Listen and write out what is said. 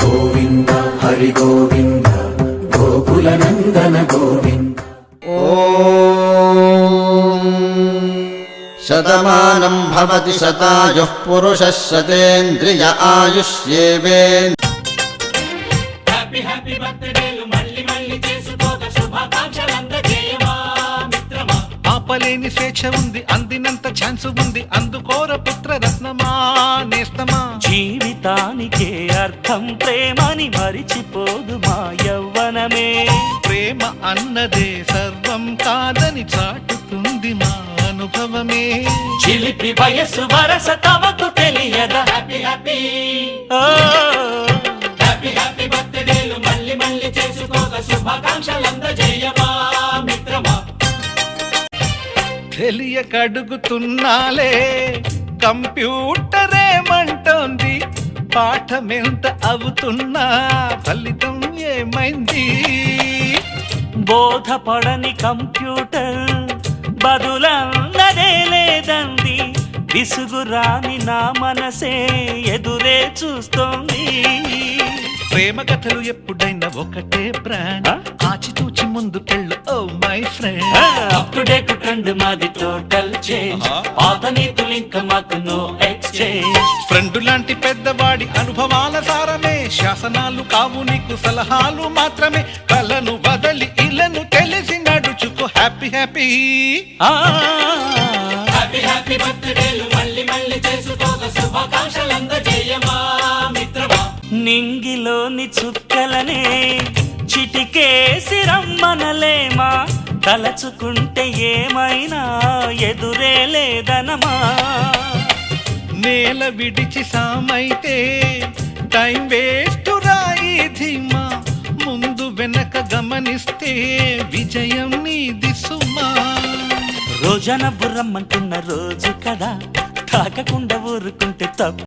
గోవింద హరి గోవింద గోకుల నందన గోవింద. శతమానం భవతి శతాయుః పురుషः శతేంద్రియ ఆయుష్యేవేంద్రియ. ఆపలేని స్వేచ్ఛ ఉంది, అందినంత ఛాన్స్ ఉంది, అందుకోర పుత్ర రత్నమా నేస్తమా. జీవితానికే అర్థం ప్రేమని మరిచిపోదు మా యవ్వనమే. ప్రేమ అన్నదే సర్వం కాదని చాటుతుంది మా అనుభవమే. చిలిపి వయసు వరస తమకు తెలియదా. హ్యాపీ హ్యాపీ హ్యాపీ హ్యాపీ బర్త్డేలు మళ్ళీ మళ్ళీ చేసుకోక శుభాకాంక్షలందజేయమా మిత్రమా. తెలియక అడుగుతున్నాలే కంప్యూటర్ ఏమంటోంది, పాఠమెంత అవుతున్నా ఫలితం ఏమైంది. బోధపడని కంప్యూటర్ బదులన్నదే లేదంది, విసుగురాని నా మనసే ఎదురే చూస్తోంది. ప్రేమ కథలు ఎప్పుడైనా ఒకటే బ్రాండ్, ఆచితూచి ముందుకెళ్ళు oh my friend. Up to date trend మాది టోటల్ చేంజ్, పాత నీతులు ఇంకా మాకు నో ఎక్స్చేంజ్. ఫ్రెండ్ లాంటి పెద్దవాడి అనుభవాల సారమే, శాసనాలు కావు నీకు సలహాలు మాత్రమే. కలను వదలి ఇలను తెలిసి నడుచుకో హ్యాపీ హ్యాపీ హ్యాపీ హ్యాపీ బర్త్డేలు మళ్ళీ మళ్ళీ చేసుకోక శుభాకాంక్షలందజేయమా మిత్రమా. నింగిలోని చుక్కలనే చిటికేసి రమ్మనలేమా, తలచుకుంటే ఏమైనా ఎదురే లేదనమా. నేల విడిచి సామైతే టైం వేస్ట్ రాయి ధీమా, ముందు వెనక గమనిస్తే విజయం నీది సుమా. రోజన బుర్రమ్మంటున్న రోజు కదా, తాకకుండా ఊరుకుంటే తప్పు.